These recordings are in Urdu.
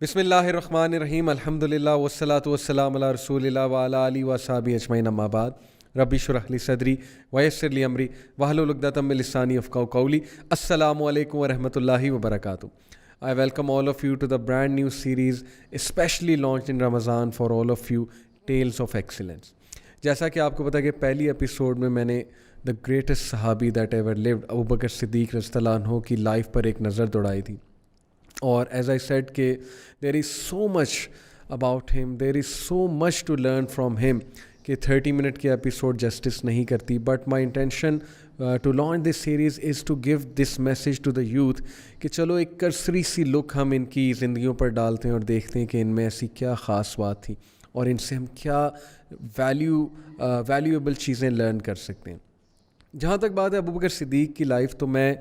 بسم اللہ الرحمن الرحیم الحمدللہ والصلاۃ والسلام علی رسول اللہ وعلی آلہ وصحبہ اجمعین اما بعد رب اشرح لی صدری ویسر لی امری واحلل عقدۃ من لسانی یفقہوا قولی. السلام علیکم ورحمۃ اللہ وبرکاتہ. I welcome all of you to the brand new series especially launched in Ramadan for all of you, Tales of Excellence. جیسا کہ آپ کو پتا کہ پہلی ایپیسوڈ میں میں نے the greatest صحابی that ever lived Abu Bakr صدیق رضی اللہ عنہ کی لائف پر ایک نظر دوڑائی تھی. اور ایز آئی سیڈ کہ دیر is so much about him, there is so much to learn from him کہ 30 منٹ کی ایپیسوڈ جسٹس نہیں کرتی. But my intention to launch this series is to give this message to the youth کہ چلو ایک کرسری سی لک ہم ان کی زندگیوں پر ڈالتے ہیں اور دیکھتے ہیں کہ ان میں ایسی کیا خاص بات تھی اور ان سے ہم کیا ویلیویبل چیزیں لرن کر سکتے ہیں. جہاں تک بات ہے ابو بکر صدیق کی لائف, تو میں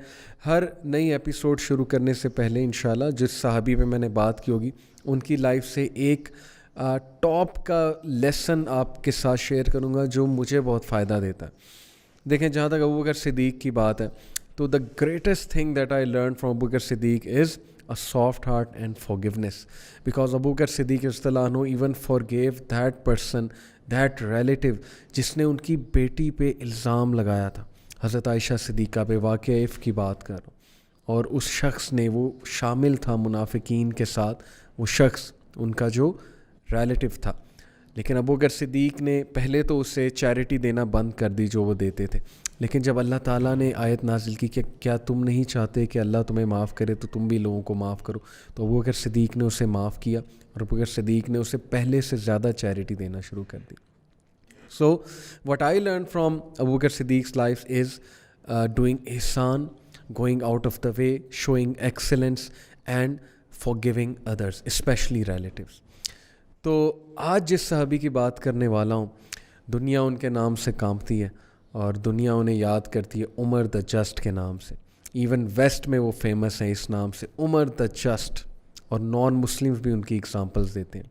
ہر نئی ایپیسوڈ شروع کرنے سے پہلے انشاءاللہ جس صحابی پہ میں نے بات کی ہوگی ان کی لائف سے ایک ٹاپ کا لیسن آپ کے ساتھ شیئر کروں گا جو مجھے بہت فائدہ دیتا ہے. دیکھیں, جہاں تک ابو بکر صدیق کی بات ہے تو the greatest thing that I learn from Abu Bakr Siddiq is a soft heart and forgiveness, because Abu Bakr Siddiq radhiyallahu anhu even forgave that person, that relative جس نے ان کی بیٹی پہ الزام لگایا تھا. حضرت عائشہ صدیقہ پہ واقعہ عفق کی بات کر رہا ہوں, اور اس شخص نے, وہ شامل تھا منافقین کے ساتھ, وہ شخص ان کا جو ریلیٹیو تھا, لیکن ابو بکر صدیق نے پہلے تو اسے چیریٹی دینا بند کر دی جو وہ دیتے تھے, لیکن جب اللہ تعالیٰ نے آیت نازل کی کہ کیا تم نہیں چاہتے کہ اللہ تمہیں معاف کرے تو تم بھی لوگوں کو معاف کرو, تو ابو بکر صدیق نے اسے معاف کیا اور ابو بکر صدیق نے اسے پہلے سے زیادہ چیریٹی دینا شروع کر دی. So what I learn from Abu Bakr صدیق's لائف از ڈوئنگ احسان, going out of the way, showing excellence and forgiving others, especially relatives. تو آج جس صحابی کی بات کرنے والا ہوں, دنیا ان کے نام سے کانپتی ہے اور دنیا انہیں یاد کرتی ہے عمر دا جسٹ کے نام سے. ایون ویسٹ میں وہ فیمس ہیں اس نام سے, عمر دا جسٹ, اور نان مسلمز بھی ان کی اگزامپلز دیتے ہیں.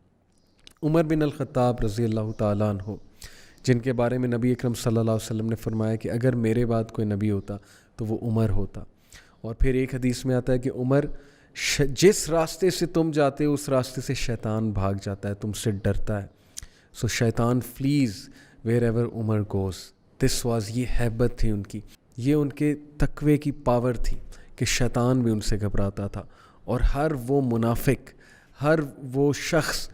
عمر بن الخطاب رضی اللہ تعالیٰ عنہ, جن کے بارے میں نبی اکرم صلی اللہ علیہ وسلم نے فرمایا کہ اگر میرے بعد کوئی نبی ہوتا تو وہ عمر ہوتا. اور پھر ایک حدیث میں آتا ہے کہ عمر, جس راستے سے تم جاتے ہو اس راستے سے شیطان بھاگ جاتا ہے, تم سے ڈرتا ہے. سو شیطان flees wherever Umar goes. This was, یہ ہیبت تھی ان کی, یہ ان کے تقوی کی پاور تھی کہ شیطان بھی ان سے گھبراتا تھا, اور ہر وہ منافق, ہر وہ شخص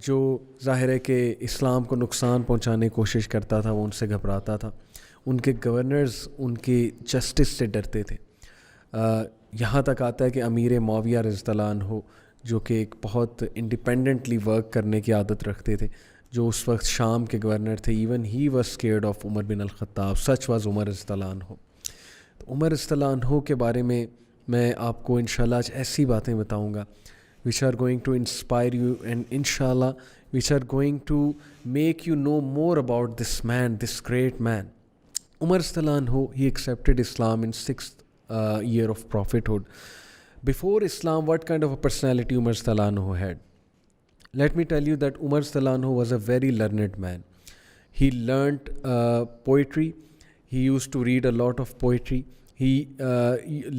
جو ظاہر ہے کہ اسلام کو نقصان پہنچانے کی کوشش کرتا تھا وہ ان سے گھبراتا تھا. ان کے گورنرز ان کے جسٹس سے ڈرتے تھے. یہاں تک آتا ہے کہ امیر معاویہ رضی اللہ عنہ, جو کہ ایک بہت انڈیپینڈنٹلی ورک کرنے کی عادت رکھتے تھے, جو اس وقت شام کے گورنر تھے, even he was scared of Umar bin al Khattab. Such was عمر رضی اللہ عنہ. تو عمر رضی اللہ عنہ کے بارے میں آپ کو انشاءاللہ آج ایسی باتیں بتاؤں گا which are going to inspire you and inshallah which are going to make you know more about this man, this great man. Umar رضی اللہ عنہ, he accepted Islam in 6th year of prophethood. Before Islam, what kind of a personality Umar رضی اللہ عنہ had? Let me tell you that Umar رضی اللہ عنہ was a very learned man. He learnt poetry. He used to read a lot of poetry. He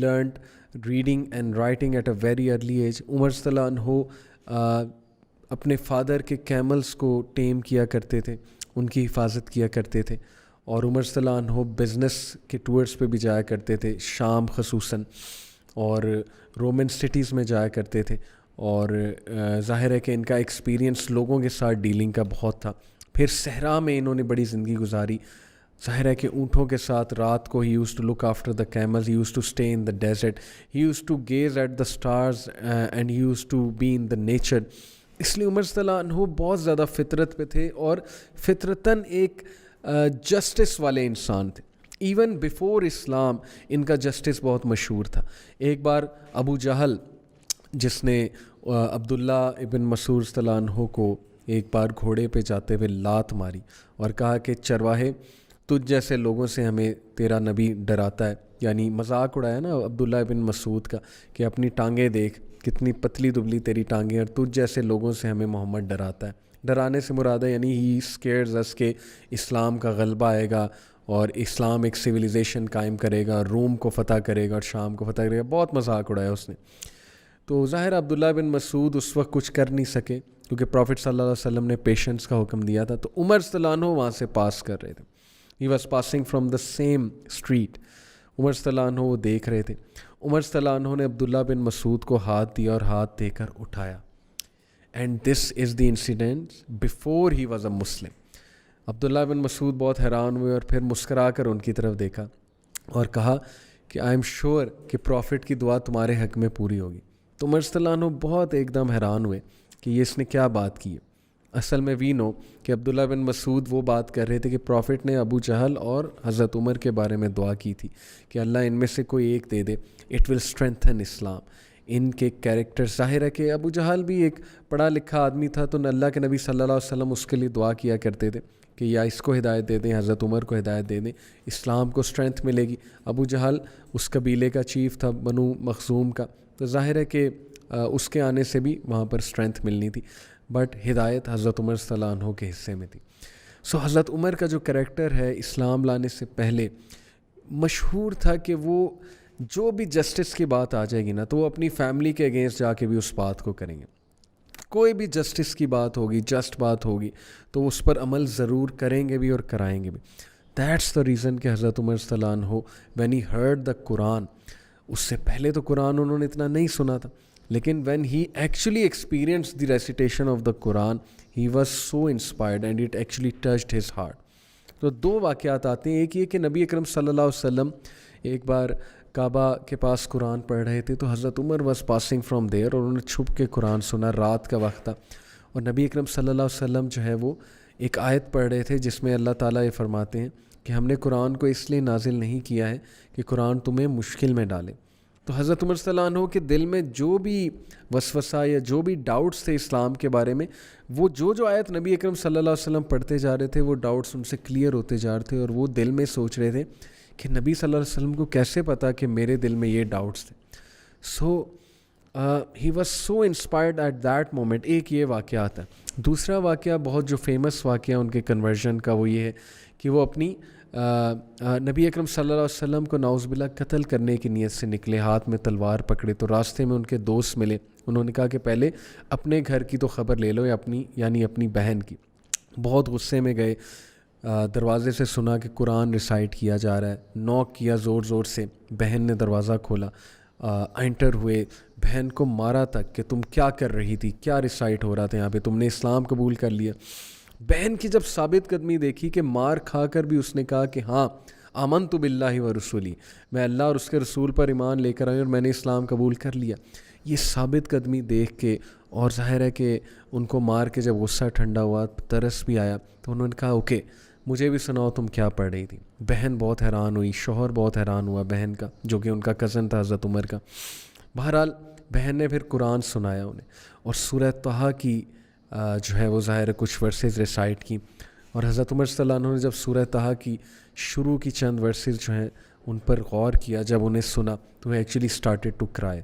learnt reading and writing at a very early age. عمر رضی اللہ عنہ اپنے فادر کے کیملز کو ٹیم کیا کرتے تھے, ان کی حفاظت کیا کرتے تھے, اور عمر رضی اللہ عنہ بزنس کے ٹورز پہ بھی جایا کرتے تھے, شام خصوصاً, اور رومن سٹیز میں جایا کرتے تھے, اور ظاہر ہے کہ ان کا ایکسپیرینس لوگوں کے ساتھ ڈیلنگ کا بہت تھا. پھر صحرا میں انہوں نے بڑی زندگی گزاری, ظاہر ہے کہ اونٹوں کے ساتھ رات کو he used to look after the camels, he used to stay in the desert, he used to gaze at the stars and he used to be in the nature. اس لیے عمر صلی اللہ عنہ بہت زیادہ فطرت پہ تھے اور فطرتاً ایک جسٹس والے انسان تھے. ایون بیفور اسلام ان کا جسٹس بہت مشہور تھا. ایک بار ابو جہل, جس نے عبداللہ ابن مسعود رضی اللہ عنہ کو ایک بار گھوڑے پہ جاتے ہوئے لات ماری اور کہا کہ چرواہے, تجھ جیسے لوگوں سے ہمیں تیرا نبی ڈراتا ہے, یعنی مذاق اڑایا نا عبداللہ ابن مسعود کا کہ اپنی ٹانگیں دیکھ کتنی پتلی دبلی تیری ٹانگیں, اور تجھ جیسے لوگوں سے ہمیں محمد ڈراتا ہے. ڈرانے سے مراد ہے یعنی ہی اسکیئرز اس کہ اسلام کا غلبہ آئے گا اور اسلام ایک سویلائزیشن قائم کرے گا, روم کو فتح کرے گا اور شام کو فتح کرے گا. بہت مذاق اڑایا اس نے. تو ظاہر عبداللہ بن مسعود اس وقت کچھ کر نہیں سکے کیونکہ پروفٹ صلی اللہ علیہ وسلم نے پیشنس کا حکم دیا تھا. تو عمر رضی اللہ عنہ وہاں سے پاس کر رہے تھے. He was passing from the same street. Umar رضی اللہ عنہ وہ دیکھ رہے تھے. عمر رضی اللہ عنہ نے عبداللہ بن مسعود کو ہاتھ دیا اور ہاتھ دے کر اٹھایا. And this is the incident before he was a Muslim. Abdullah bin Masud بہت حیران ہوئے اور پھر مسکرا کر ان کی طرف دیکھا اور کہا کہ آئی ایم شیور کہ پروفٹ کی دعا تمہارے حق میں پوری ہوگی. تو عمر رضی اللہ عنہ بہت ایک دم حیران ہوئے کہ یہ اس نے کیا بات کی ہے. اصل میں وی نو کہ عبداللہ بن مسعود وہ بات کر رہے تھے کہ پروفٹ نے ابو جہل اور حضرت عمر کے بارے میں دعا کی تھی کہ اللہ ان میں سے کوئی ایک دے دے, اٹ ول اسٹرینتھن اسلام. ان کے کیریکٹر ظاہر ہے کہ ابو جہل بھی ایک پڑھا لکھا آدمی تھا, تو اللہ کے نبی صلی اللہ علیہ وسلم اس کے لیے دعا کیا کرتے تھے کہ یا اس کو ہدایت دے دیں, حضرت عمر کو ہدایت دے دیں, اسلام کو اسٹرینتھ ملے گی. ابو جہل اس قبیلے کا چیف تھا, بنو مخزوم کا, تو ظاہر ہے کہ اس کے آنے سے بھی وہاں پر اسٹرینتھ ملنی تھی, بٹ ہدایت حضرت عمر صلی اللہ عنہ کے حصے میں تھی. سو حضرت عمر کا جو کریکٹر ہے اسلام لانے سے پہلے مشہور تھا کہ وہ جو بھی جسٹس کی بات آ جائے گی نا تو وہ اپنی فیملی کے اگینسٹ جا کے بھی اس بات کو کریں گے. کوئی بھی جسٹس کی بات ہوگی, جسٹ بات ہوگی, تو اس پر عمل ضرور کریں گے بھی اور کرائیں گے بھی. دیٹس دا ریزن کہ حضرت عمر صلی اللہ عنہ وین ہی ہرڈ دا قرآن, اس سے پہلے تو قرآن انہوں نے اتنا نہیں سنا تھا, لیکن when he actually experience the recitation of the Quran he was so inspired and it actually touched his heart. تو دو واقعات آتے ہیں. ایک یہ کہ نبی اکرم صلی اللہ علیہ وسلم ایک بار کعبہ کے پاس قرآن پڑھ رہے تھے, تو حضرت عمر واز پاسنگ فرام دیر, اور انہوں نے چھپ کے قرآن سنا. رات کا وقت تھا اور نبی اکرم صلی اللہ علیہ وسلم جو ہے وہ ایک آیت پڑھ رہے تھے جس میں اللہ تعالیٰ یہ فرماتے ہیں کہ ہم نے قرآن کو اس لیے نازل نہیں کیا ہے کہ قرآن تمہیں مشکل میں ڈالے. تو حضرت عمر صلی اللہ عنہ کے دل میں جو بھی وسوسہ یا جو بھی ڈاؤٹس تھے اسلام کے بارے میں, وہ جو آیت نبی اکرم صلی اللہ علیہ وسلم پڑھتے جا رہے تھے وہ ڈاؤٹس ان سے کلیئر ہوتے جا رہے تھے, اور وہ دل میں سوچ رہے تھے کہ نبی صلی اللہ علیہ وسلم کو کیسے پتا کہ میرے دل میں یہ ڈاؤٹس تھے. So he was so inspired at that moment. ایک یہ واقعہ آتا ہے. دوسرا واقعہ بہت جو فیمس واقعہ ان کے کنورژن کا وہ یہ ہے کہ وہ اپنی نبی اکرم صلی اللہ علیہ وسلم کو نعوذ باللہ قتل کرنے کی نیت سے نکلے, ہاتھ میں تلوار پکڑے. تو راستے میں ان کے دوست ملے, انہوں نے کہا کہ پہلے اپنے گھر کی تو خبر لے لو, یا اپنی بہن کی. بہت غصے میں گئے, دروازے سے سنا کہ قرآن ریسائٹ کیا جا رہا ہے, نوک کیا زور زور سے, بہن نے دروازہ کھولا, انٹر ہوئے, بہن کو مارا تک کہ تم کیا کر رہی تھی, کیا ریسائٹ ہو رہا تھا یہاں پہ, تم نے اسلام قبول کر لیا. بہن کی جب ثابت قدمی دیکھی کہ مار کھا کر بھی اس نے کہا کہ ہاں آمنت باللہ و رسولی, میں اللہ اور اس کے رسول پر ایمان لے کر آئی اور میں نے اسلام قبول کر لیا. یہ ثابت قدمی دیکھ کے, اور ظاہر ہے کہ ان کو مار کے جب غصہ ٹھنڈا ہوا, ترس بھی آیا, تو انہوں نے کہا اوکے مجھے بھی سناؤ تم کیا پڑھ رہی تھی. بہن بہت حیران ہوئی, شوہر بہت حیران ہوا بہن کا, جو کہ ان کا کزن تھا حضرت عمر کا. بہرحال بہن نے پھر قرآن سنایا انہیں, اور سورہ طہ کی جو ہے وہ ظاہر کچھ ورسز ریسائٹ کی. اور حضرت عمر صلی اللہ عنہ نے جب سورہ طہ کی شروع کی چند ورسز جو ہیں ان پر غور کیا, جب انہیں سنا, تو ایکچولی اسٹارٹیڈ ٹو کرائے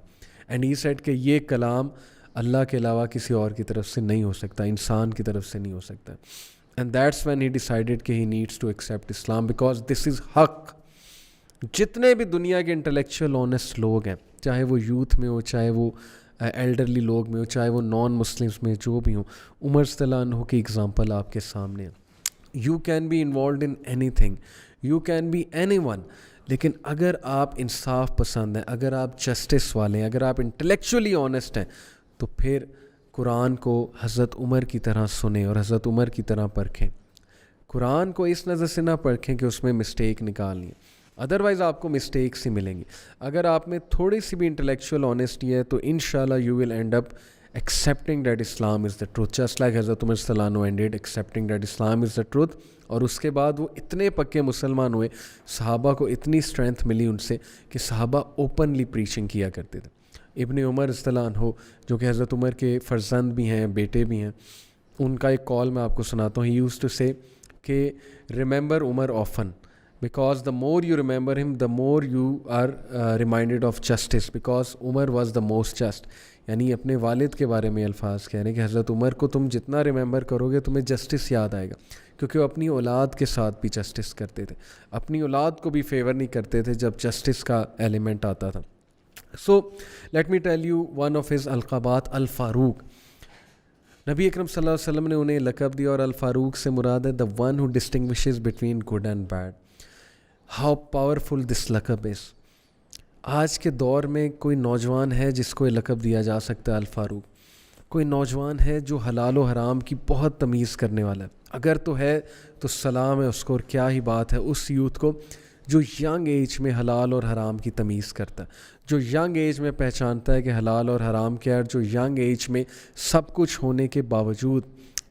اینڈ ہی سیڈ کہ یہ کلام اللہ کے علاوہ کسی اور کی طرف سے نہیں ہو سکتا, انسان کی طرف سے نہیں ہو سکتا. And that's when he decided کہ he needs to accept Islam because this is حق. جتنے بھی دنیا کے انٹلیکچوئل آنیسٹ لوگ ہیں, چاہے وہ یوتھ میں ہو, چاہے وہ ایلڈرلی لوگ میں ہو, چاہے وہ نان مسلمس میں جو بھی ہوں, عمر صلی اللہ عنہ کی اگزامپل آپ کے سامنے ہے. You can be involved in anything, you can be anyone, لیکن اگر آپ انصاف پسند ہیں, اگر آپ جسٹس والے ہیں, اگر آپ انٹلیکچولی آنیسٹ ہیں, تو پھر قرآن کو حضرت عمر کی طرح سنیں اور حضرت عمر کی طرح پرکھیں. قرآن کو اس نظر سے نہ پرکھیں کہ اس میں مسٹیک نکالنی ہے, ادروائز آپ کو مسٹیکس ہی ملیں گی. اگر آپ میں تھوڑی سی بھی انٹلیکچوئل آنیسٹی ہے تو انشاءاللہ you will end up accepting that Islam is the truth, just like حضرت عمر صلی اللہ عنہ ended accepting that Islam is the truth. اور اس کے بعد وہ اتنے پکے مسلمان ہوئے, صحابہ کو اتنی اسٹرینتھ ملی ان سے کہ صحابہ اوپنلی پریچنگ کیا کرتے تھے. ابن عمر رضی اللہ عنہ جو کہ حضرت عمر کے فرزند بھی ہیں, بیٹے بھی ہیں, ان کا ایک کال میں آپ کو سناتا ہوں. he used to say کہ remember Umar often because the more you remember him the more you are reminded of justice because Umar was the most just. یعنی اپنے والد کے بارے میں الفاظ کہہ رہے ہیں کہ حضرت عمر کو تم جتنا ریممبر کرو گے تمہیں جسٹس یاد آئے گا, کیونکہ وہ اپنی اولاد کے ساتھ بھی جسٹس کرتے تھے, اپنی اولاد کو بھی فیور نہیں کرتے تھے جب جسٹس کا ایلیمنٹ آتا تھا. So let me tell you one of his alqabat, Al Farooq. نبی اکرم صلی اللہ علیہ وسلم نے انہیں لقب دیا اور الفاروق سے مراد ہے the one who distinguishes between good and bad. How powerful this لقب is. آج کے دور میں کوئی نوجوان ہے جس کو یہ لقب دیا جا سکتا ہے الفاروق. کوئی نوجوان ہے جو حلال و حرام کی بہت تمیز کرنے والا ہے. اگر تو ہے تو سلام ہے اس کو, اور کیا ہی بات ہے اس یوتھ کو جو ینگ ایج میں حلال اور حرام کی تمیز کرتا ہے, جو ینگ ایج میں پہچانتا ہے کہ حلال اور حرام کیا ہے, جو ینگ ایج میں سب کچھ ہونے کے باوجود,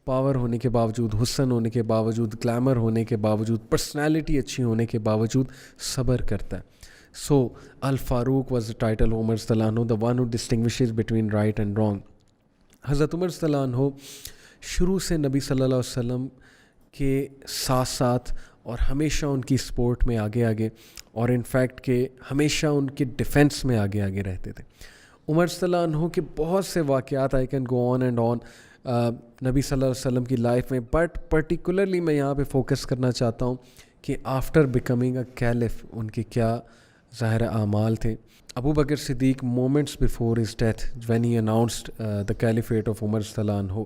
پاور ہونے کے باوجود, حسن ہونے کے باوجود, گلیمر ہونے کے باوجود, پرسنالٹی اچھی ہونے کے باوجود صبر کرتا ہے. So Al-Faruq was the title of Umar رضی اللہ عنہ, the one who distinguishes between right and wrong. حضرت عمر رضی اللہ عنہ شروع سے نبی صلی اللہ علیہ وسلم کے ساتھ ساتھ اور ہمیشہ ان کی سپورٹ میں آگے آگے, اور انفیکٹ کہ ہمیشہ ان کے ڈیفینس میں آگے آگے رہتے تھے. عمر صلی اللہ عنہ کے بہت سے واقعات I can go on and on نبی صلی اللہ علیہ وسلم کی لائف میں, بٹ پرٹیکولرلی میں یہاں پہ فوکس کرنا چاہتا ہوں کہ آفٹر بیکمنگ اے کیلف ان کے کیا ظاہر اعمال تھے. Abu Bakr Siddiq moments before his death when he announced the caliphate of Umar صلی اللہ عنہ,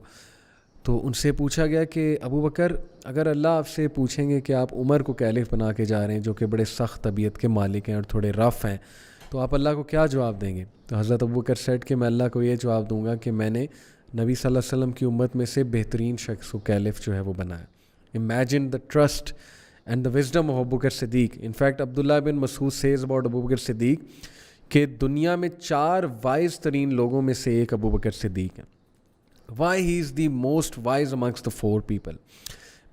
تو ان سے پوچھا گیا کہ ابو بکر اگر اللہ آپ سے پوچھیں گے کہ آپ عمر کو کیلف بنا کے جا رہے ہیں جو کہ بڑے سخت طبیعت کے مالک ہیں اور تھوڑے رف ہیں, تو آپ اللہ کو کیا جواب دیں گے؟ تو حضرت ابو بکر سیڈ کہ میں اللہ کو یہ جواب دوں گا کہ میں نے نبی صلی اللہ علیہ وسلم کی امت میں سے بہترین شخص کو کیلف جو ہے وہ بنایا. Imagine the trust and the wisdom of Abu Bakr Siddiq. In fact, Abdullah bin Mas'ud says about Abu Bakr Siddiq کہ دنیا میں 4 wise ترین لوگوں میں سے ایک ابو بکر صدیق ہیں. Why he is the most wise amongst the 4 people?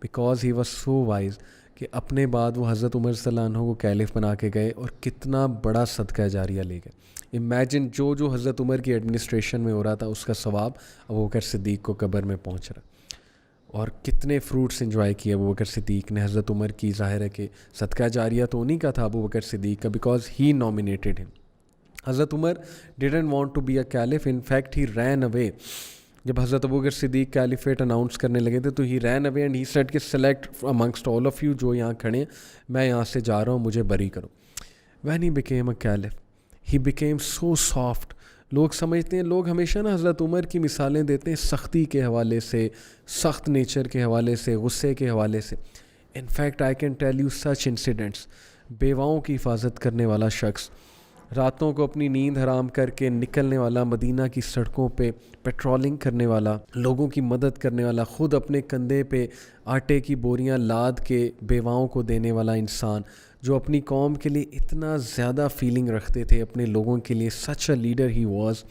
Because he was so wise کہ اپنے بعد وہ حضرت عمر صلی اللہ عنہ کو کیلف بنا کے گئے اور کتنا بڑا صدقہ جاریہ لے گئے. امیجن جو حضرت عمر کی ایڈمنسٹریشن میں ہو رہا تھا اس کا ثواب ابو بکر صدیق کو قبر میں پہنچ رہا, اور کتنے فروٹس انجوائے کیے ابو بکر صدیق نے حضرت عمر کی. ظاہر ہے کہ صدقہ جاریہ تو انہیں کا تھا ابو بکر صدیق کا, بیکاز ہی نامینیٹڈ ہم. حضرت Umar didn't want to be a caliph, in fact he ran away. جب حضرت ابو بکر صدیق کیلیفیٹ اناؤنس کرنے لگے تھے تو ہی ran away and he said کہ select amongst all of you, جو یہاں کھڑے ہیں میں یہاں سے جا رہا ہوں, مجھے بری کرو. When he became a caliph he became so soft. لوگ سمجھتے ہیں, لوگ ہمیشہ نا حضرت عمر کی مثالیں دیتے ہیں سختی کے حوالے سے, سخت نیچر کے حوالے سے, غصے کے حوالے سے. In fact I can tell you such incidents. بیواؤں کی حفاظت کرنے والا شخص, راتوں کو اپنی نیند حرام کر کے نکلنے والا, مدینہ کی سڑکوں پہ پیٹرولنگ کرنے والا, لوگوں کی مدد کرنے والا, خود اپنے کندھے پہ آٹے کی بوریاں لاد کے بیواؤں کو دینے والا انسان, جو اپنی قوم کے لیے اتنا زیادہ فیلنگ رکھتے تھے اپنے لوگوں کے لیے. سچ اے لیڈر ہی واز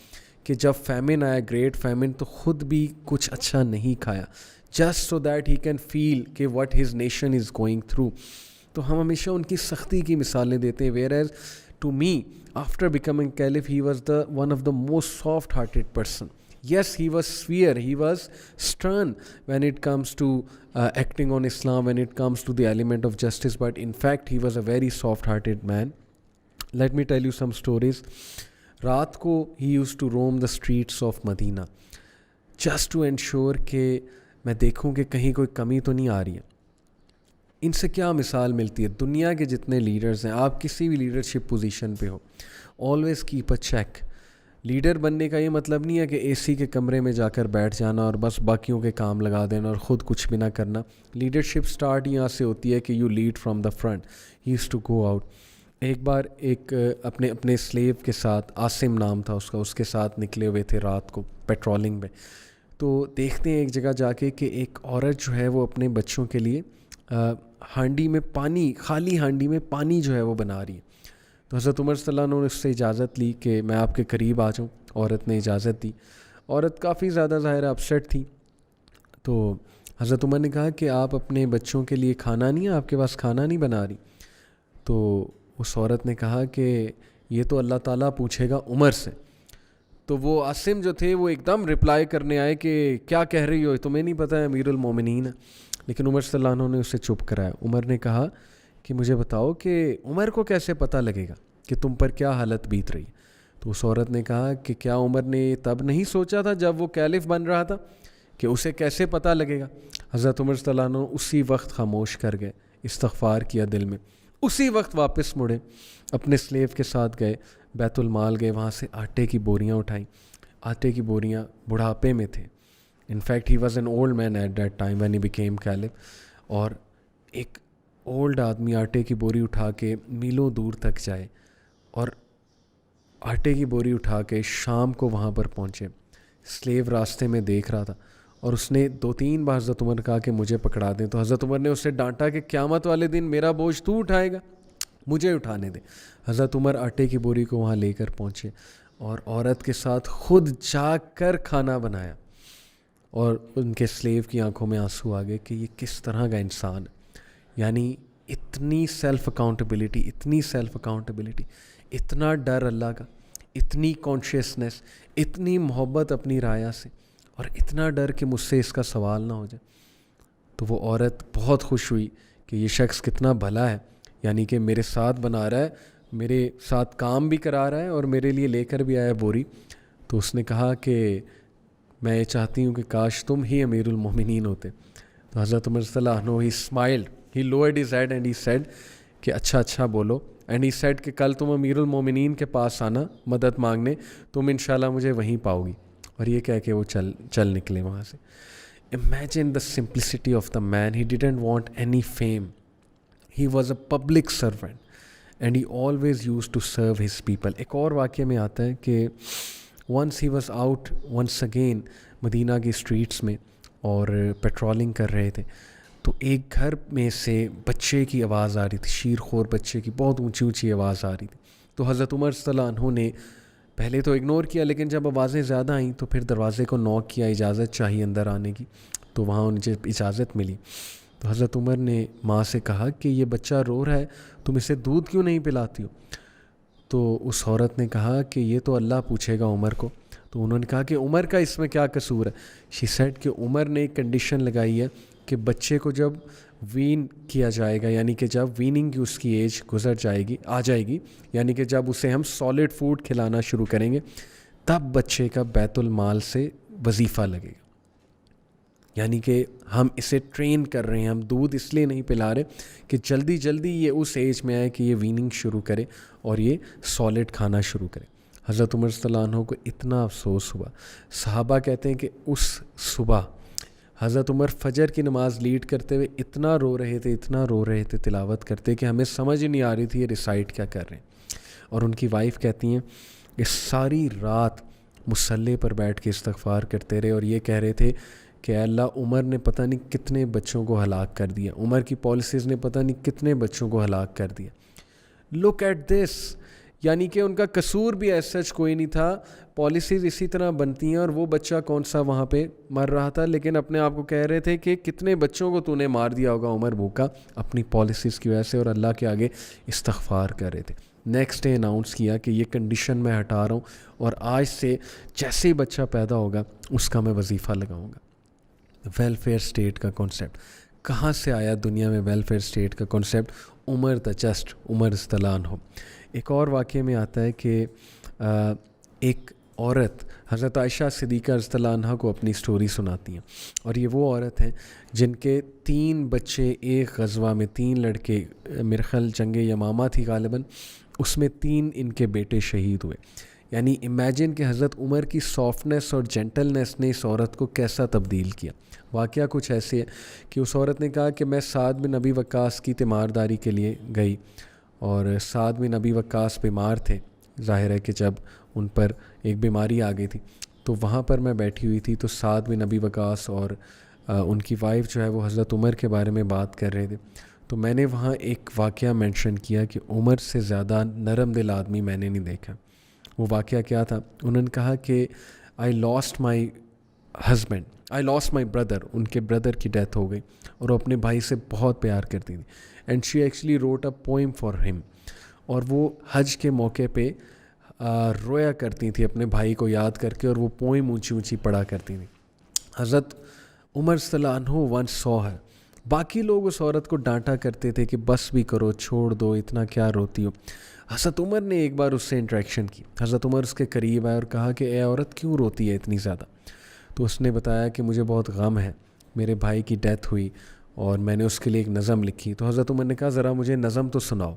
کہ جب فیمن آیا, گریٹ فیمن, تو خود بھی کچھ اچھا نہیں کھایا, just so that he can feel کہ what his nation is going through. تو ہم ہمیشہ ان کی سختی کی مثالیں دیتے ہیں. Whereas to me after becoming caliph he was the one of the most soft hearted person. Yes, he was severe, he was stern when it comes to acting on Islam, when it comes to the element of justice, but in fact he was a very soft-hearted man. Let me tell you some stories. رات کو he used to roam the streets of Medina just to ensure کہ میں دیکھوں کہ کہیں کوئی کمی تو نہیں آ رہی ہے. ان سے کیا مثال ملتی ہے؟ دنیا کے جتنے لیڈرز ہیں, آپ کسی بھی لیڈرشپ پوزیشن پہ ہو, always keep a check. Leader بننے کا یہ مطلب نہیں ہے کہ اے سی کے کمرے میں جا کر بیٹھ جانا اور بس باقیوں کے کام لگا دینا اور خود کچھ بھی نہ کرنا. لیڈرشپ سٹارٹ یہاں سے ہوتی ہے کہ you lead from the front. He used to go out. ایک بار ایک اپنے سلیو کے ساتھ, عاصم نام تھا اس کا, اس کے ساتھ نکلے ہوئے تھے رات کو پیٹرولنگ میں. تو دیکھتے ہیں ایک جگہ جا کے کہ ایک عورت جو ہے وہ اپنے بچوں کے لیے ہانڈی میں پانی, خالی ہانڈی میں پانی جو ہے وہ بنا رہی ہے. تو حضرت عمر صلی اللہ عنہ نے اس سے اجازت لی کہ میں آپ کے قریب آ جاؤں. عورت نے اجازت دی. عورت کافی زیادہ ظاہر اپسیٹ تھی. تو حضرت عمر نے کہا کہ آپ اپنے بچوں کے لیے کھانا نہیں ہے, آپ کے پاس کھانا نہیں بنا رہی. تو اس عورت نے کہا کہ یہ تو اللہ تعالیٰ پوچھے گا عمر سے. تو وہ عاصم جو تھے وہ ایک دم رپلائی کرنے آئے کہ کیا کہہ رہی ہو, تمہیں نہیں پتہ ہے امیر المومنین ہے. لیکن عمر صلی اللہ عنہ نے اسے چپ کرایا. عمر نے کہا کہ مجھے بتاؤ کہ عمر کو کیسے پتہ لگے گا کہ تم پر کیا حالت بیت رہی. تو اس عورت نے کہا کہ کیا عمر نے تب نہیں سوچا تھا جب وہ کیلف بن رہا تھا کہ اسے کیسے پتہ لگے گا. حضرت عمر صلی اللہ عنہ اسی وقت خاموش کر گئے, استغفار کیا دل میں, اسی وقت واپس مڑے, اپنے سلیو کے ساتھ گئے, بیت المال گئے, وہاں سے آٹے کی بوریاں اٹھائیں. آٹے کی بوریاں, بڑھاپے میں تھے, in fact he was an old man at that time when he became caliph. اور ایک اولڈ آدمی آٹے کی بوری اٹھا کے میلوں دور تک جائے اور آٹے کی بوری اٹھا کے شام کو وہاں پر پہنچے. سلیو راستے میں دیکھ رہا تھا اور اس نے 2-3 بار حضرت عمر کہا کہ مجھے پکڑا دیں, تو حضرت عمر نے اسے ڈانٹا کہ قیامت والے دن میرا بوجھ تو اٹھائے گا, مجھے اٹھانے دے. حضرت عمر آٹے کی بوری کو وہاں لے کر پہنچے اور عورت کے ساتھ خود جا کر کھانا بنایا, اور ان کے سلیو کی آنکھوں میں آنسو آ گئے کہ یہ کس طرح کا انسان ہے. یعنی اتنی سیلف اکاؤنٹیبلٹی, اتنا ڈر اللہ کا, اتنی کانشیسنس, اتنی محبت اپنی رایا سے, اور اتنا ڈر کہ مجھ سے اس کا سوال نہ ہو جائے. تو وہ عورت بہت خوش ہوئی کہ یہ شخص کتنا بھلا ہے, یعنی کہ میرے ساتھ بنا رہا ہے, میرے ساتھ کام بھی کرا رہا ہے اور میرے لیے لے کر بھی آیا بوری. تو اس نے کہا کہ میں یہ چاہتی ہوں کہ کاش تم ہی امیر المومنین ہوتے. تو حضرت عمر صلی اللہ عنہ he smiled, he lowered his head and he said کہ اچھا بولو, اینڈ ہی سیڈ کہ کل تم امیر المومنین کے پاس آنا مدد مانگنے, تم انشاءاللہ مجھے وہیں پاؤ گی. اور یہ کہہ کے وہ چل نکلے وہاں سے. Imagine the simplicity of the man. He didn't want any fame. He was a public servant and he always used to serve his people. ایک اور واقعے میں آتا ہے کہ once he was out once again مدینہ کی اسٹریٹس میں اور پیٹرولنگ کر رہے تھے, تو ایک گھر میں سے بچے کی آواز آ رہی تھی, شیرخوار بچے کی بہت اونچی آواز آ رہی تھی. تو حضرت عمر صلی اللہ عنہ نے پہلے تو اگنور کیا, لیکن جب آوازیں زیادہ آئیں تو پھر دروازے کو نوک کیا, اجازت چاہیے اندر آنے کی. تو وہاں انہیں اجازت ملی. تو حضرت عمر نے ماں سے کہا کہ یہ بچہ رو رہا ہے, تم اسے دودھ کیوں نہیں پلاتی ہو؟ تو اس عورت نے کہا کہ یہ تو اللہ پوچھے گا عمر کو. تو انہوں نے کہا کہ عمر کا اس میں کیا قصور ہے؟ شی سیڈ کہ عمر نے ایک کنڈیشن لگائی ہے کہ بچے کو جب وین کیا جائے گا, یعنی کہ جب ویننگ کی اس کی ایج آ جائے گی, یعنی کہ جب اسے ہم سالڈ فوڈ کھلانا شروع کریں گے, تب بچے کا بیت المال سے وظیفہ لگے گا. یعنی کہ ہم اسے ٹرین کر رہے ہیں, ہم دودھ اس لیے نہیں پلا رہے کہ جلدی یہ اس ایج میں آئے کہ یہ ویننگ شروع کرے اور یہ سالڈ کھانا شروع کرے. حضرت عمر صلی اللہ عنہ کو اتنا افسوس ہوا. صحابہ کہتے ہیں کہ اس صبح حضرت عمر فجر کی نماز لیڈ کرتے ہوئے اتنا رو رہے تھے تلاوت کرتے کہ ہمیں سمجھ ہی نہیں آ رہی تھی یہ ریسائٹ کیا کر رہے ہیں. اور ان کی وائف کہتی ہیں کہ ساری رات مصلی پر بیٹھ کے استغفار کرتے رہے اور یہ کہہ رہے تھے کہ اللہ, عمر نے پتہ نہیں کتنے بچوں کو ہلاک کر دیا, عمر کی پالیسیز نے پتہ نہیں کتنے بچوں کو ہلاک کر دیا. لک ایٹ دس, یعنی کہ ان کا قصور بھی ایسا کوئی نہیں تھا, پالیسیز اسی طرح بنتی ہیں, اور وہ بچہ کون سا وہاں پہ مر رہا تھا, لیکن اپنے آپ کو کہہ رہے تھے کہ کتنے بچوں کو تو نے مار دیا ہوگا عمر بھوکا اپنی پالیسیز کی وجہ سے, اور اللہ کے آگے استغفار کر رہے تھے. نیکسٹ ڈے اناؤنس کیا کہ یہ کنڈیشن میں ہٹا رہا ہوں, اور آج سے جیسے ہی بچہ پیدا ہوگا اس کا میں وظیفہ لگاؤں گا. ویلفیئر اسٹیٹ کا کانسیپٹ کہاں سے آیا دنیا میں؟ ویلفیئر اسٹیٹ کا کانسیپٹ عمر دا جسٹ, عمر رضی اللہ عنہ. ایک اور واقعے میں آتا ہے کہ ایک عورت حضرت عائشہ صدیقہ رضی اللہ عنہ کو اپنی سٹوری سناتی ہیں, اور یہ وہ عورت ہیں جن کے 3 بچے ایک غزوہ میں, 3 لڑکے, میرے خیال جنگ یمامہ تھی غالباً, اس میں 3 ان کے بیٹے شہید ہوئے. یعنی امیجن کہ حضرت عمر کی سافٹنس اور جینٹلنس نے اس عورت کو کیسا تبدیل کیا. واقعہ کچھ ایسے ہے کہ اس عورت نے کہا کہ میں سعد بن ابی وقاص کی تیمارداری کے لیے گئی, اور سعد بن ابی وقاص بیمار تھے, ظاہر ہے کہ جب ان پر ایک بیماری آ گئی تھی, تو وہاں پر میں بیٹھی ہوئی تھی, تو سعد بن ابی وقاص اور ان کی وائف جو ہے وہ حضرت عمر کے بارے میں بات کر رہے تھے. تو میں نے وہاں ایک واقعہ مینشن کیا کہ عمر سے زیادہ نرم دل آدمی میں نے نہیں دیکھا. وہ واقعہ کیا تھا؟ انہوں نے کہا کہ آئی لاسٹ مائی بردر, ان کے بردر کی ڈیتھ ہو گئی, اور وہ اپنے بھائی سے بہت پیار کرتی تھی, and she actually wrote a poem for him, اور وہ حج کے موقع پہ رویا کرتی تھی اپنے بھائی کو یاد کر کے, اور وہ پوئم اونچی پڑھا کرتی تھی. حضرت عمر صلی اللہ عنہ ونس سو ہر. باقی لوگ اس عورت کو ڈانٹا کرتے تھے کہ بس بھی کرو, چھوڑ دو, اتنا کیا روتی ہو. حضرت عمر نے ایک بار اس سے انٹریکشن کی, حضرت عمر اس کے قریب آئے اور کہا کہ اے عورت کیوں روتی ہے اتنی زیادہ؟ تو اس نے بتایا کہ مجھے بہت غم ہے, میرے بھائی کی ڈیتھ ہوئی اور میں نے اس کے لیے ایک نظم لکھی. تو حضرت عمر نے کہا ذرا مجھے نظم تو سناؤ.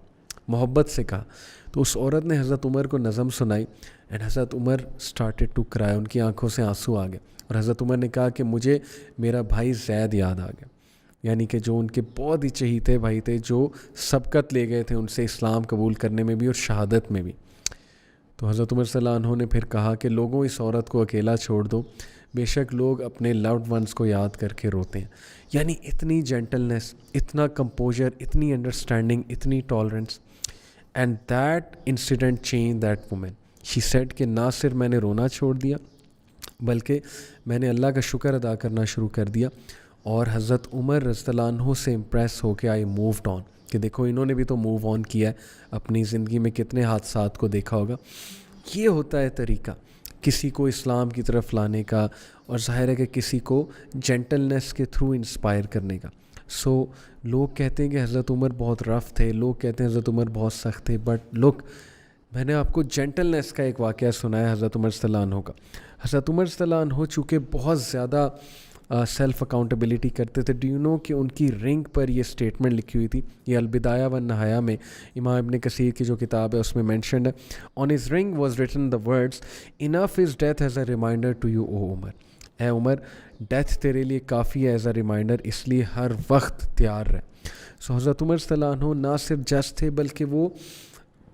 محبت سے کہا. تو اس عورت نے حضرت عمر کو نظم سنائی اینڈ حضرت عمر اسٹارٹیڈ ٹو کرائے. ان کی آنکھوں سے آنسو آ گئے اور حضرت عمر نے کہا کہ مجھے میرا بھائی زید یاد آ گیا, یعنی کہ جو ان کے بہت ہی چہیتے بھائی تھے, جو سبقت لے گئے تھے ان سے اسلام قبول کرنے میں بھی اور شہادت میں بھی. تو حضرت عمر صلی اللہ عنہ نے پھر کہا کہ لوگوں اس عورت کو اکیلا چھوڑ دو, بے شک لوگ اپنے لوڈ ونس کو یاد کر کے روتے ہیں. یعنی اتنی جینٹلنس, اتنا کمپوزر, اتنی انڈرسٹینڈنگ, اتنی tolerance. And that incident change that woman. She said کہ نہ صرف میں نے رونا چھوڑ دیا بلکہ میں نے اللہ کا شکر ادا کرنا شروع کر دیا. اور حضرت عمر رضی اللہ عنہ سے امپریس ہو کے آئی مووڈ آن, کہ دیکھو انہوں نے بھی تو موو آن کیا ہے اپنی زندگی میں, کتنے حادثات کو دیکھا ہوگا. یہ ہوتا ہے طریقہ کسی کو اسلام کی طرف لانے کا, اور ظاہر ہے کہ کسی کو جینٹلنس کے تھرو انسپائر کرنے کا. سو لوگ کہتے ہیں کہ حضرت عمر بہت رف تھے, لوگ کہتے ہیں حضرت عمر بہت سخت تھے, بٹ لک میں نے آپ کو جینٹلنس کا ایک واقعہ سنایا حضرت عمر صلی اللہ عنہ کا. حضرت عمر صلی اللہ عنہ چونکہ بہت زیادہ سیلف اکاؤنٹیبلٹی کرتے تھے. ڈو یو نو کہ ان کی رنگ پر یہ اسٹیٹمنٹ لکھی ہوئی تھی, یہ البدایہ والنہایہ میں امام ابن کثیر کی جو کتاب ہے اس میں مینشنڈ ہے. On his ring was written the words enough is death as a reminder to you O Umar. O Umar, death تیرے لیے کافی ہے ایز اے ریمائنڈر, اس لیے ہر وقت تیار رہے. سو حضرت عمر صلی اللہ عنہ نہ صرف جج تھے بلکہ وہ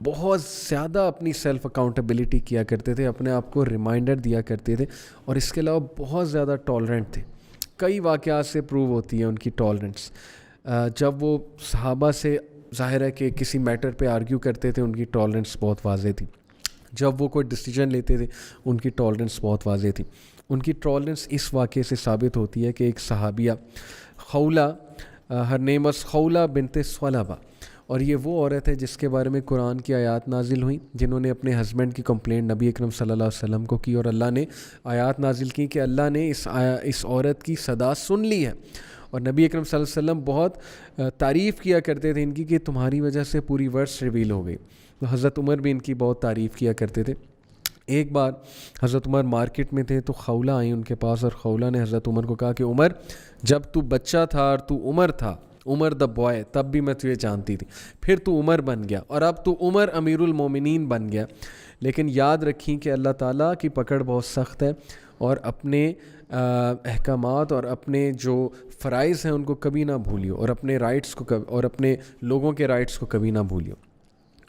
بہت زیادہ اپنی سیلف اکاؤنٹیبلٹی کیا کرتے تھے, اپنے آپ کو ریمائنڈر دیا کرتے تھے, اور اس کے علاوہ بہت زیادہ ٹالرنٹ تھے. کئی واقعات سے پروو ہوتی ہے ان کی ٹالرنس. جب وہ صحابہ سے ظاہر ہے کہ کسی میٹر پہ آرگیو کرتے تھے ان کی ٹالرنس بہت واضح تھی. جب وہ کوئی ڈیسیجن لیتے تھے ان کی ٹالرنس بہت واضح تھی. ان کی ٹالرنس اس واقعے سے ثابت ہوتی ہے کہ ایک صحابیہ خولہ, ہر نیم واز خولہ بنت ثعلبہ, اور یہ وہ عورت ہے جس کے بارے میں قرآن کی آیات نازل ہوئیں, جنہوں نے اپنے ہسبینڈ کی کمپلینٹ نبی اکرم صلی اللہ علیہ وسلم کو کی, اور اللہ نے آیات نازل کی کہ اللہ نے اس عورت کی صدا سن لی ہے. اور نبی اکرم صلی اللہ علیہ وسلم بہت تعریف کیا کرتے تھے ان کی کہ تمہاری وجہ سے پوری ورس ریویل ہو گئی. تو حضرت عمر بھی ان کی بہت تعریف کیا کرتے تھے. ایک بار حضرت عمر مارکیٹ میں تھے تو خولہ آئیں ان کے پاس, اور خولہ نے حضرت عمر کو کہا کہ عمر, جب تو بچہ تھا اور تو عمر تھا, عمر دا بوائے, تب بھی میں تجھے جانتی تھی, پھر تو عمر بن گیا اور اب تو عمر امیر المومنین بن گیا, لیکن یاد رکھیں کہ اللہ تعالیٰ کی پکڑ بہت سخت ہے, اور اپنے احکامات اور اپنے جو فرائض ہیں ان کو کبھی نہ بھولیو, اور اپنے رائٹس کو اور اپنے لوگوں کے رائٹس کو کبھی نہ بھولیو.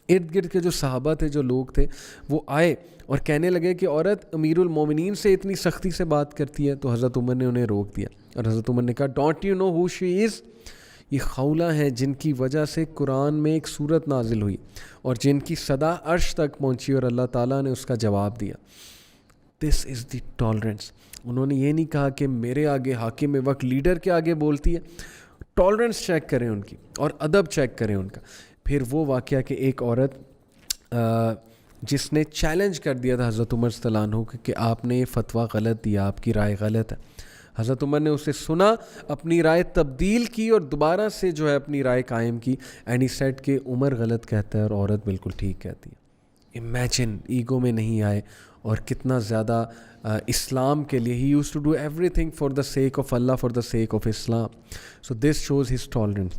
ارد گرد کے جو صحابہ تھے, جو لوگ تھے, وہ آئے اور کہنے لگے کہ عورت امیر المومنین سے اتنی سختی سے بات کرتی ہے. تو حضرت عمر نے انہیں روک دیا, اور حضرت عمر نے کہا ڈونٹ یو نو ہو شی از. یہ خولہ ہیں جن کی وجہ سے قرآن میں ایک سورت نازل ہوئی, اور جن کی صدا عرش تک پہنچی اور اللہ تعالیٰ نے اس کا جواب دیا. دس از دی ٹالرنس. انہوں نے یہ نہیں کہا کہ میرے آگے حاکم وقت لیڈر کے آگے بولتی ہے. ٹالرنس چیک کریں ان کی, اور ادب چیک کریں ان کا. پھر وہ واقعہ کہ ایک عورت جس نے چیلنج کر دیا تھا حضرت عمر صلی اللہ عنہ کہ آپ نے یہ فتویٰ غلط دیا, آپ کی رائے غلط ہے. حضرت عمر نے اسے سنا, اپنی رائے تبدیل کی اور دوبارہ سے جو ہے اپنی رائے قائم کی. اینڈ ہی سیڈ کہ عمر غلط کہتا ہے اور عورت بالکل ٹھیک کہتی ہے. امیجن, ایگو میں نہیں آئے, اور کتنا زیادہ اسلام کے لیے he used to do everything for the sake of Allah, for the sake of Islam. So this shows his tolerance.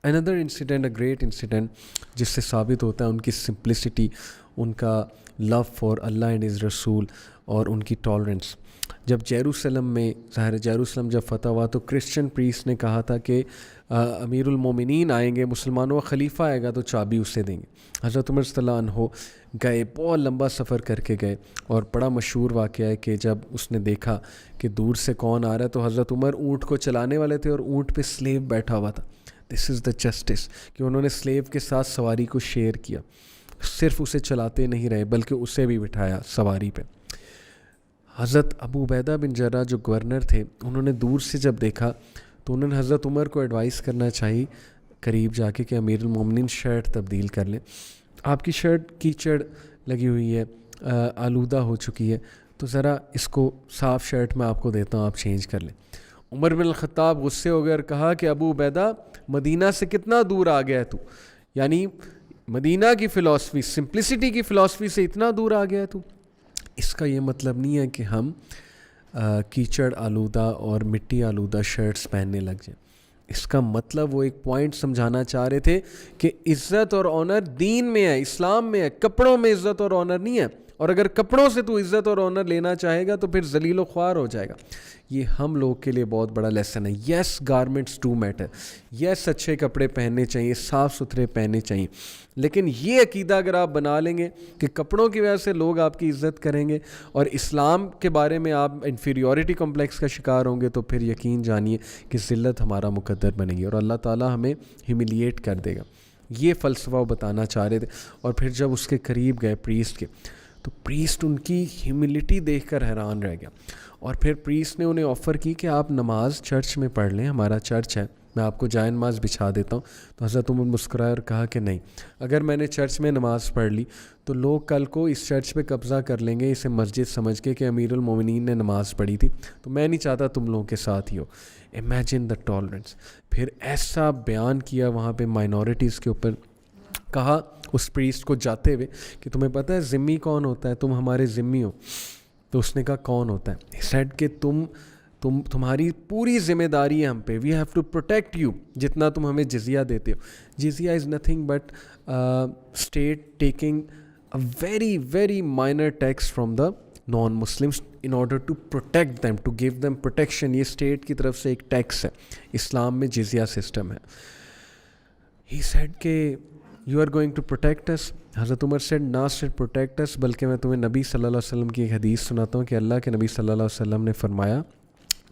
another incident, a great incident, جس سے ثابت ہوتا ہے ان کی سمپلسٹی, ان کا love for Allah and his رسول, اور ان کی ٹالرنس. جب جیروسلم میں, ظاہر جیروسلم جب فتح ہوا تو کرسچن پریس نے کہا تھا کہ امیر المومنین آئیں گے, مسلمانوں کا خلیفہ آئے گا تو چابی اسے دیں گے. حضرت عمر صلی اللہ عنہ گئے, بہت لمبا سفر کر کے گئے, اور بڑا مشہور واقعہ ہے کہ جب اس نے دیکھا کہ دور سے کون آ رہا ہے تو حضرت عمر اونٹ کو چلانے والے تھے اور اونٹ پہ سلیو بیٹھا ہوا تھا. دس از دا جسٹس کہ انہوں نے سلیو کے ساتھ سواری کو شیئر کیا, صرف اسے چلاتے نہیں رہے بلکہ اسے بھی بٹھایا سواری پہ. حضرت ابو عبیدہ بن جرح جو گورنر تھے, انہوں نے دور سے جب دیکھا تو انہوں نے حضرت عمر کو ایڈوائز کرنا چاہی قریب جا کے کہ امیر المومنین شرٹ تبدیل کر لیں, آپ کی شرٹ کیچڑ لگی ہوئی ہے, آلودہ ہو چکی ہے, تو ذرا اس کو صاف شرٹ میں آپ کو دیتا ہوں, آپ چینج کر لیں. عمر بن الخطاب غصے ہو گئے اور کہا کہ ابو عبیدہ مدینہ سے کتنا دور آ گیا ہے تو, یعنی مدینہ کی فلاسفی, سمپلسٹی کی فلاسفی سے اتنا دور آ گیا ہے تو. اس کا یہ مطلب نہیں ہے کہ ہم کیچڑ آلودہ اور مٹی آلودہ شرٹس پہننے لگ جائیں. اس کا مطلب وہ ایک پوائنٹ سمجھانا چاہ رہے تھے کہ عزت اور آنر دین میں ہے, اسلام میں ہے, کپڑوں میں عزت اور آنر نہیں ہے. اور اگر کپڑوں سے تو عزت اور آنر لینا چاہے گا تو پھر ذلیل و خوار ہو جائے گا. یہ ہم لوگ کے لیے بہت بڑا لیسن ہے. یس گارمنٹس ڈو میٹر, یس اچھے کپڑے پہننے چاہیے, صاف ستھرے پہننے چاہیے, لیکن یہ عقیدہ اگر آپ بنا لیں گے کہ کپڑوں کی وجہ سے لوگ آپ کی عزت کریں گے اور اسلام کے بارے میں آپ انفیریورٹی کمپلیکس کا شکار ہوں گے, تو پھر یقین جانیے کہ ذلت ہمارا مقدر بنے گی اور اللہ تعالیٰ ہمیں ہیوملیٹ کر دے گا. یہ فلسفہ وہ بتانا چاہ رہے تھے. اور پھر جب اس کے قریب گئے پریسٹ کے, تو پریسٹ ان کی ہیوملٹی دیکھ کر حیران رہ گیا. اور پھر پریسٹ نے انہیں آفر کی کہ آپ نماز چرچ میں پڑھ لیں, ہمارا چرچ ہے, میں آپ کو جائے نماز بچھا دیتا ہوں. تو حضرت عمر مسکرائے اور کہا کہ نہیں, اگر میں نے چرچ میں نماز پڑھ لی تو لوگ کل کو اس چرچ پہ قبضہ کر لیں گے اسے مسجد سمجھ کے کہ امیر المومنین نے نماز پڑھی تھی, تو میں نہیں چاہتا تم لوگوں کے ساتھ ہی ہو. Imagine the tolerance. پھر ایسا بیان کیا وہاں پہ مائنورٹیز کے اوپر, کہا اس پریسٹ کو جاتے ہوئے کہ تمہیں پتہ ہے ذمی کون ہوتا ہے, تم ہمارے ذمی ہو. تو اس نے کہا کون ہوتا ہے؟ ہی سیڈ کہ تمہاری پوری ذمہ داری ہے ہم پہ, we have to protect you, جتنا تم ہمیں جزیہ دیتے ہو. جزیہ is nothing but state taking a very very minor tax from the non Muslims in order to protect them, to give them protection. یہ اسٹیٹ کی طرف سے ایک ٹیکس ہے, اسلام میں جزیہ سسٹم ہے. ہی سیڈ کہ you are going to protect us. حضرت Umar said not said protect us, بلکہ میں تمہیں نبی صلی اللہ علیہ وسلم کی ایک حدیث سناتا ہوں کہ اللہ کے نبی صلی اللہ علیہ وسلم نے فرمایا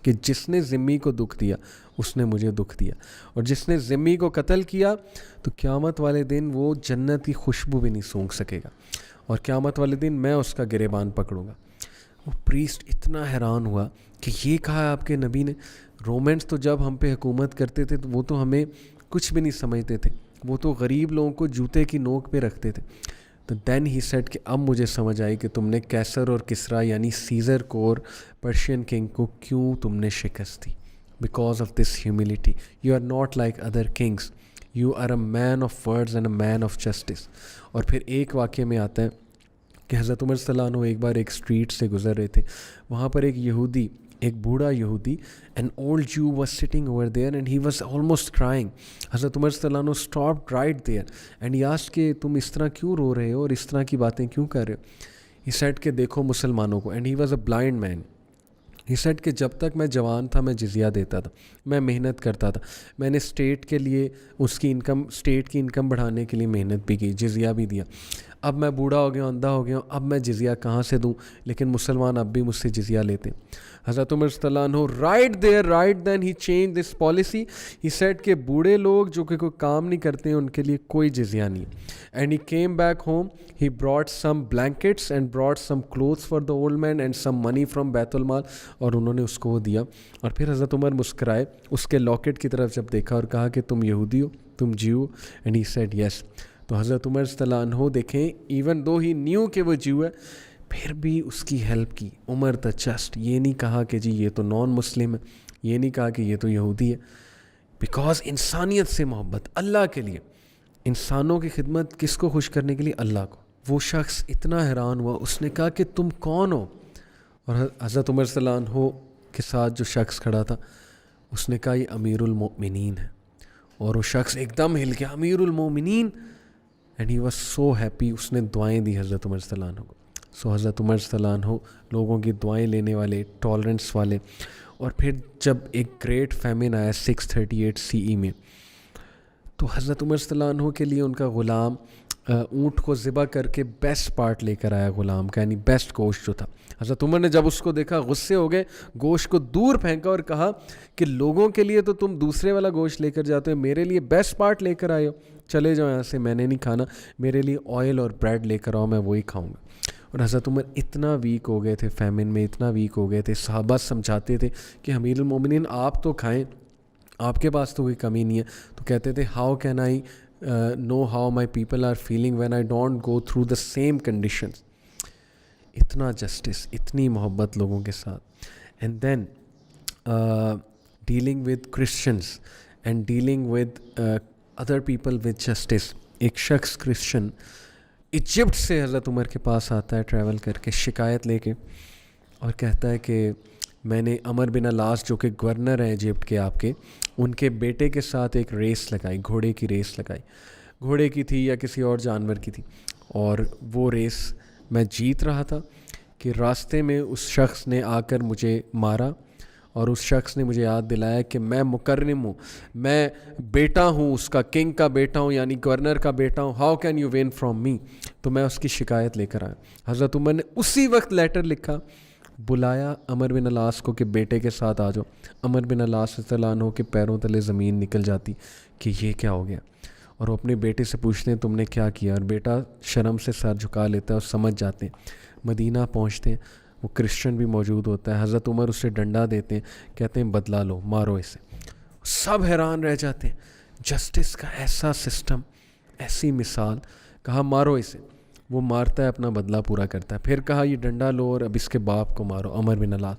کہ جس نے ذمی کو دکھ دیا اس نے مجھے دکھ دیا, اور جس نے ذمی کو قتل کیا تو قیامت والے دن وہ جنت کی خوشبو بھی نہیں سونگھ سکے گا, اور قیامت والے دن میں اس کا گریبان پکڑوں گا. وہ پریسٹ اتنا حیران ہوا کہ یہ کہا آپ کے نبی نے. رومنس تو جب ہم پہ حکومت کرتے تھے تو وہ تو ہمیں کچھ بھی نہیں سمجھتے تھے, وہ تو غریب لوگوں کو جوتے کی نوک پہ رکھتے تھے. تو دین ہی سیڈ کہ اب مجھے سمجھ آئی کہ تم نے کیسر اور کسرا یعنی سیزر کو اور پرشین کنگ کو کیوں تم نے شکست دی. Because of this humility you are not like other kings, you are a man of words and a man of justice. اور پھر ایک واقعے میں آتا ہے کہ حضرت عمر صلی اللہ عنہ ایک بار ایک اسٹریٹ سے گزر رہے تھے, وہاں پر ایک یہودی, ایک بوڑھا یہودی, an old Jew was sitting over there and he was almost crying. حضرت عمر صلی اللہ عنہ stopped right there and he asked کہ تم اس طرح کیوں رو رہے ہو اور اس طرح کی باتیں کیوں کر رہے ہو. he said کہ دیکھو مسلمانوں کو, and he was a blind man. he said کہ جب تک میں جوان تھا میں جزیہ دیتا تھا, میں محنت کرتا تھا, میں نے اسٹیٹ کے لیے اس کی انکم, اسٹیٹ کی انکم بڑھانے کے لیے محنت بھی کی, جزیہ بھی دیا. اب میں بوڑھا ہو گیا ہوں, اندھا ہو گیا ہوں, اب میں جزیہ کہاں سے دوں؟ لیکن مسلمان اب بھی مجھ سے جزیہ لیتے. حضرت عمر صلی اللہ عنہ right then he change this policy. He said کہ بوڑھے لوگ جو کہ کوئی کام نہیں کرتے ہیں ان کے لیے کوئی جزیہ نہیں. And he came back home, he brought some blankets and brought some clothes for the old man and some money from بیت المال, اور انہوں نے اس کو وہ دیا. اور پھر حضرت عمر مسکرائے اس کے لاکٹ کی طرف جب دیکھا اور کہا کہ تم یہودی ہو, تم جیو؟ And he said yes. تو حضرت عمر صلی اللہ عنہ دیکھیں, ایون دو ہی نیو کہ وہ جیو ہے, پھر بھی اس کی ہیلپ کی. عمر دا جسٹ, یہ نہیں کہا کہ جی یہ تو نان مسلم ہے, یہ نہیں کہا کہ یہ تو یہودی ہے, بیکاز انسانیت سے محبت, اللہ کے لیے, انسانوں کی خدمت, کس کو خوش کرنے کے لیے؟ اللہ کو. وہ شخص اتنا حیران ہوا, اس نے کہا کہ تم کون ہو؟ اور حضرت عمر صلی اللہ عنہ کے ساتھ جو شخص کھڑا تھا اس نے کہا یہ امیر المؤمنین ہے. اور وہ شخص ایک دم ہل گیا, امیر المؤمنین, and he was so happy. اس نے دعائیں دی حضرت عمر صلی اللہ عنہ کو. سو حضرت عمر صلی اللہ عنہ لوگوں کی دعائیں لینے والے, ٹالرنس والے. اور پھر جب ایک گریٹ فیمن آیا 638 CE میں, تو حضرت عمر صلی اللہ عنہ کے لیے ان کا غلام اونٹ کو ذبح کر کے بیسٹ پارٹ لے کر آیا غلام کا, یعنی بیسٹ گوشت جو تھا. حضرت عمر نے جب اس کو دیکھا غصے ہو گئے, گوشت کو دور پھینکا اور کہا کہ لوگوں کے لیے تو تم دوسرے والا گوشت لے کر جاتے ہو, میرے لیے بیسٹ پارٹ لے کر آئے ہو, چلے جاؤ یہاں سے, میں نے نہیں کھانا, میرے لیے آئل اور بریڈ لے کر آؤ, میں وہی کھاؤں گا. اور حضرت عمر اتنا ویک ہو گئے تھے فیمن میں, اتنا ویک ہو گئے تھے, صحابہ سمجھاتے تھے کہ امیر المومنین آپ تو کھائیں, آپ کے پاس تو کوئی کمی نہیں ہے. تو کہتے تھے how can I know how my people are feeling when I don't go through the same conditions. اتنا جسٹس, اتنی محبت لوگوں کے ساتھ. and then dealing with Christians and dealing with other people with justice. ایک شخص کرسچن ایجپٹ سے حضرت عمر کے پاس آتا ہے ٹریول کر کے, شکایت لے کے, اور کہتا ہے کہ میں نے عمر بن العاص جو کہ گورنر ہیں ایجپٹ کے آپ کے, ان کے بیٹے کے ساتھ ایک ریس لگائی, گھوڑے کی ریس لگائی. گھوڑے کی تھی یا کسی اور جانور کی تھی, اور وہ ریس میں جیت رہا تھا کہ راستے میں اس شخص نے آ کر مجھے مارا, اور اس شخص نے مجھے یاد دلایا کہ میں مکرم ہوں, میں بیٹا ہوں, اس کا کنگ کا بیٹا ہوں, یعنی گورنر کا بیٹا ہوں. How can you one from me? تو میں اس کی شکایت لے کر آیا. حضرت عمر نے اسی وقت لیٹر لکھا, بلایا عمر بن العاص کو کہ بیٹے کے ساتھ آ جاؤ. عمر بن العاص رضی اللہ عنہ کے پیروں تلے زمین نکل جاتی کہ یہ کیا ہو گیا, اور وہ اپنے بیٹے سے پوچھتے ہیں تم نے کیا کیا, اور بیٹا شرم سے سر جھکا لیتا ہے اور سمجھ جاتے ہیں. مدینہ پہنچتے ہیں, وہ کرسچن بھی موجود ہوتا ہے. حضرت عمر اسے ڈنڈا دیتے ہیں, کہتے ہیں بدلا لو, مارو اسے. سب حیران رہ جاتے ہیں, جسٹس کا ایسا سسٹم, ایسی مثال. کہا مارو اسے, وہ مارتا ہے, اپنا بدلہ پورا کرتا ہے. پھر کہا یہ ڈنڈا لو اور اب اس کے باپ کو مارو, Amr bin al As.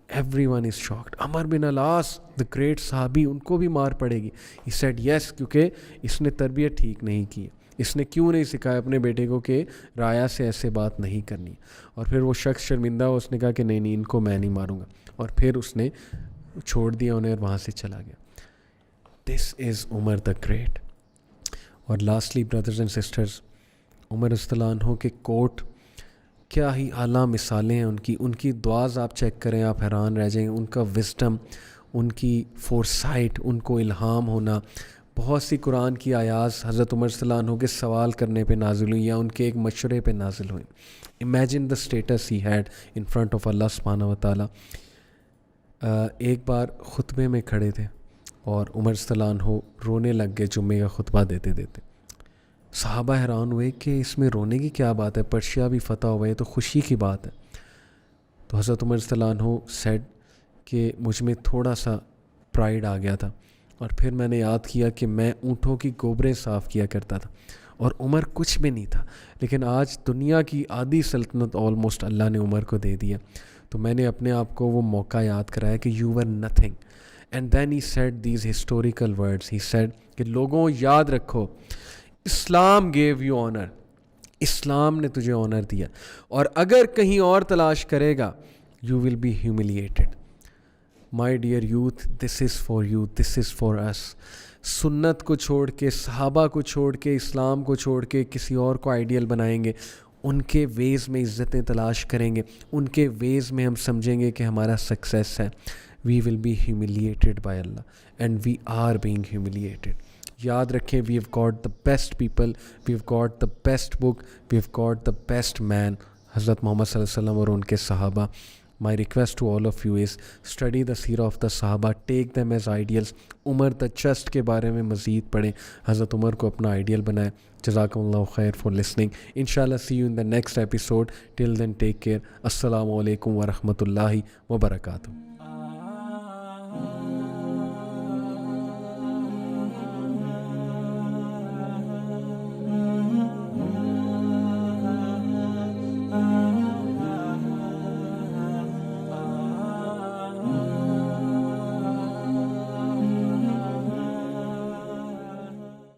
Everyone is shocked. Amr bin al As the great صحابی, ان کو بھی مار پڑے گی. ہی سیڈ یس, کیونکہ اس نے تربیت ٹھیک نہیں کی. اس نے کیوں نہیں سکھایا اپنے بیٹے کو کہ رایا سے ایسے بات نہیں کرنی. اور پھر وہ شخص شرمندہ ہو, اس نے کہا کہ نہیں ان کو میں نہیں ماروں گا, اور پھر اس نے چھوڑ دیا انہیں اور وہاں سے چلا گیا. دس از عمر دا گریٹ. اور لاسٹلی بردرز اینڈ سسٹرز, عمر رضی اللہ عنہ کے کوٹ کیا ہی اعلیٰ مثالیں ہیں. ان کی دعاز آپ چیک کریں, آپ حیران رہ جائیں. ان کا وزڈم, ان کی فورسائٹ, ان کو الہام ہونا. بہت سی قرآن کی آیات حضرت عمر صلی اللہ عنہ کے سوال کرنے پہ نازل ہوئیں یا ان کے ایک مشورے پہ نازل ہوئیں. Imagine the status he had in front of Allah سبحانہ و تعالیٰ. ایک بار خطبے میں کھڑے تھے اور عمر صلی اللہ عنہ رونے لگ گئے جمعے کا خطبہ دیتے دیتے. صحابہ حیران ہوئے کہ اس میں رونے کی کیا بات ہے, پرشیا بھی فتح ہوئے تو خوشی کی بات ہے. تو حضرت عمر صلی اللہ عنہ سیڈ کہ مجھ میں تھوڑا سا پرائیڈ آ گیا تھا, اور پھر میں نے یاد کیا کہ میں اونٹوں کی گوبریں صاف کیا کرتا تھا, اور عمر کچھ بھی نہیں تھا, لیکن آج دنیا کی آدھی سلطنت آلموسٹ اللہ نے عمر کو دے دیا. تو میں نے اپنے آپ کو وہ موقع یاد کرایا کہ you were nothing. And then he said these historical words. He said کہ لوگوں یاد رکھو, Islam gave you honour, Islam نے تجھے آنر دیا, اور اگر کہیں اور تلاش کرے گا you will be humiliated. My dear youth, this is for you, this is for us. سنت کو چھوڑ کے, صحابہ کو چھوڑ کے, اسلام کو چھوڑ کے کسی اور کو آئیڈیل بنائیں گے, ان کے ویز میں عزتیں تلاش کریں گے, ان کے ویز میں ہم سمجھیں گے کہ ہمارا سکسیس ہے. We will be humiliated by Allah, and we are being humiliated. یاد رکھیں, we have got the best people, we have got the best book, we have got the best man, حضرت محمد صلی اللہ علیہ وسلم اور ان کے صحابہ. My request to all of you is study the سیرہ of the صحابہ, take them as ideals. Umar the just کے بارے میں مزید پڑھیں, حضرت عمر کو اپنا آئیڈیل بنائیں. جزاکم اللہ خیر for listening. انشاءاللہ see you in the next episode. Till then take care. السلام علیکم ورحمۃ اللہ وبرکاتہ.